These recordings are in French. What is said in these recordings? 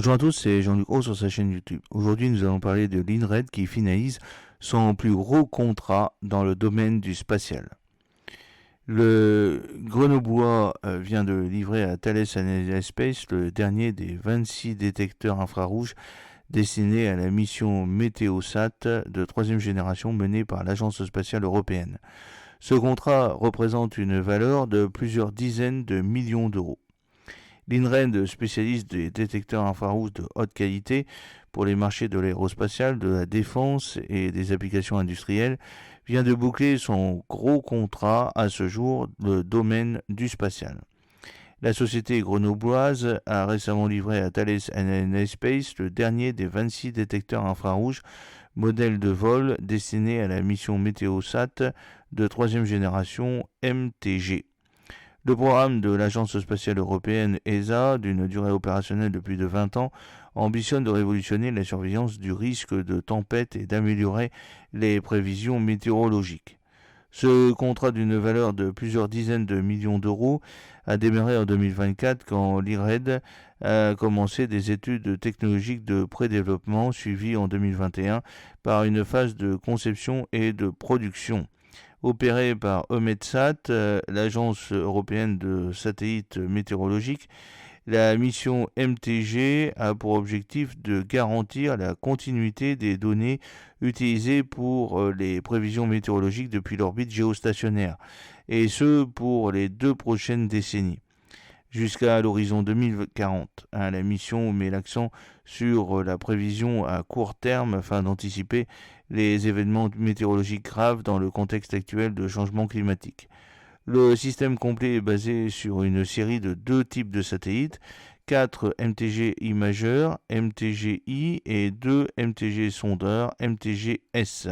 Bonjour à tous, c'est Jean-Luc Roux sur sa chaîne YouTube. Aujourd'hui, nous allons parler de l'INRED qui finalise son plus gros contrat dans le domaine du spatial. Le Grenoblois vient de livrer à Thales Alenia Space le dernier des 26 détecteurs infrarouges destinés à la mission Météosat de troisième génération menée par l'Agence spatiale européenne. Ce contrat représente une valeur de plusieurs dizaines de millions d'euros. L'INRED, spécialiste des détecteurs infrarouges de haute qualité pour les marchés de l'aérospatial, de la défense et des applications industrielles, vient de boucler son gros contrat à ce jour, le domaine du spatial. La société grenobloise a récemment livré à Thales Alenia Space le dernier des 26 détecteurs infrarouges modèles de vol destinés à la mission Météosat de troisième génération MTG. Le programme de l'Agence spatiale européenne ESA, d'une durée opérationnelle de plus de 20 ans, ambitionne de révolutionner la surveillance du risque de tempête et d'améliorer les prévisions météorologiques. Ce contrat d'une valeur de plusieurs dizaines de millions d'euros a démarré en 2024 quand l'IRED a commencé des études technologiques de pré-développement suivies en 2021 par une phase de conception et de production. Opérée par EUMETSAT, l'agence européenne de satellites météorologiques, la mission MTG a pour objectif de garantir la continuité des données utilisées pour les prévisions météorologiques depuis l'orbite géostationnaire, et ce pour les 2 prochaines décennies jusqu'à l'horizon 2040. La mission met l'accent sur la prévision à court terme afin d'anticiper les événements météorologiques graves dans le contexte actuel de changement climatique. Le système complet est basé sur une série de 2 types de satellites, 4 MTG-I majeurs, MTG-I, et 2 MTG sondeurs, MTG-S.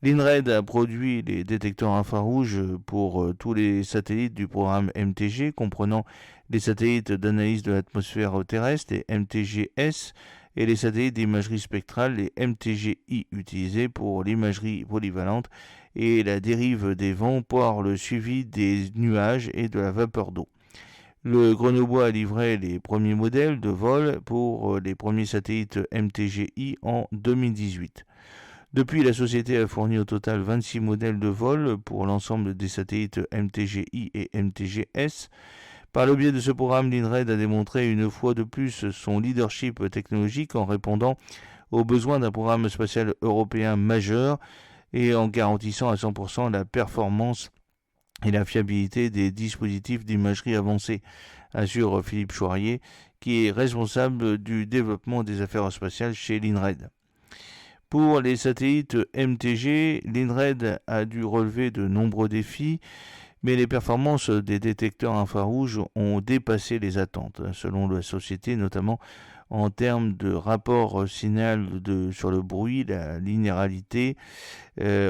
L'INRED a produit les détecteurs infrarouges pour tous les satellites du programme MTG, comprenant les satellites d'analyse de l'atmosphère terrestre, les MTG-S, et les satellites d'imagerie spectrale, les MTG-I, utilisés pour l'imagerie polyvalente et la dérive des vents par le suivi des nuages et de la vapeur d'eau. Le Grenoblois a livré les premiers modèles de vol pour les premiers satellites MTG-I en 2018. Depuis, la société a fourni au total 26 modèles de vol pour l'ensemble des satellites MTG-I et MTG-S. Par le biais de ce programme, l'INRED a démontré une fois de plus son leadership technologique en répondant aux besoins d'un programme spatial européen majeur et en garantissant à 100% la performance et la fiabilité des dispositifs d'imagerie avancée, assure Philippe Chouarier, qui est responsable du développement des affaires spatiales chez l'INRED. Pour les satellites MTG, l'INRED a dû relever de nombreux défis, mais les performances des détecteurs infrarouges ont dépassé les attentes, selon la société, notamment en termes de rapport signal sur le bruit, la linéarité,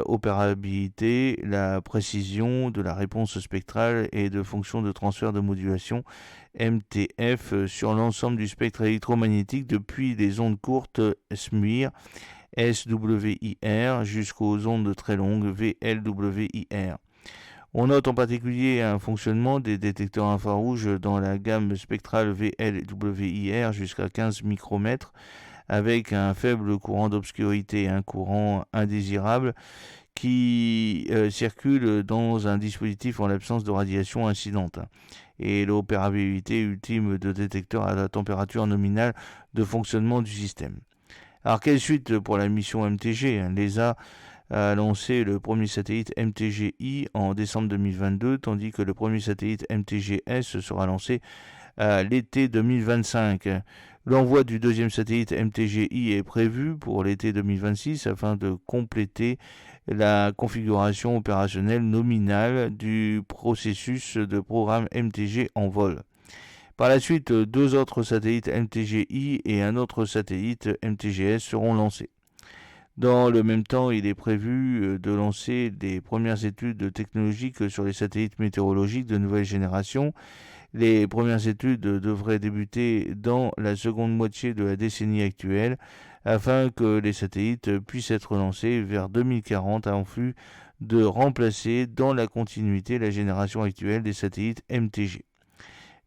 opérabilité, la précision de la réponse spectrale et de fonctions de transfert de modulation MTF sur l'ensemble du spectre électromagnétique depuis les ondes courtes SMIR, SWIR, jusqu'aux ondes très longues VLWIR. On note en particulier un fonctionnement des détecteurs infrarouges dans la gamme spectrale VLWIR jusqu'à 15 micromètres, avec un faible courant d'obscurité, un courant indésirable qui circule dans un dispositif en l'absence de radiation incidente, et l'opérabilité ultime de détecteurs à la température nominale de fonctionnement du système. Alors, quelle suite pour la mission MTG? L'ESA a lancé le premier satellite MTG-I en décembre 2022, tandis que le premier satellite MTG-S sera lancé à l'été 2025. L'envoi du deuxième satellite MTG-I est prévu pour l'été 2026 afin de compléter la configuration opérationnelle nominale du processus de programme MTG en vol. Par la suite, 2 autres satellites MTG-I et un autre satellite MTG-S seront lancés. Dans le même temps, il est prévu de lancer des premières études technologiques sur les satellites météorologiques de nouvelle génération. Les premières études devraient débuter dans la seconde moitié de la décennie actuelle afin que les satellites puissent être lancés vers 2040 en vue de remplacer dans la continuité la génération actuelle des satellites MTG.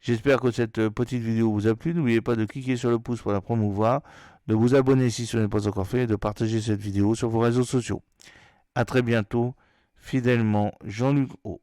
J'espère que cette petite vidéo vous a plu. N'oubliez pas de cliquer sur le pouce pour la promouvoir, de vous abonner si ce n'est pas encore fait et de partager cette vidéo sur vos réseaux sociaux. A très bientôt, fidèlement Jean-Luc O.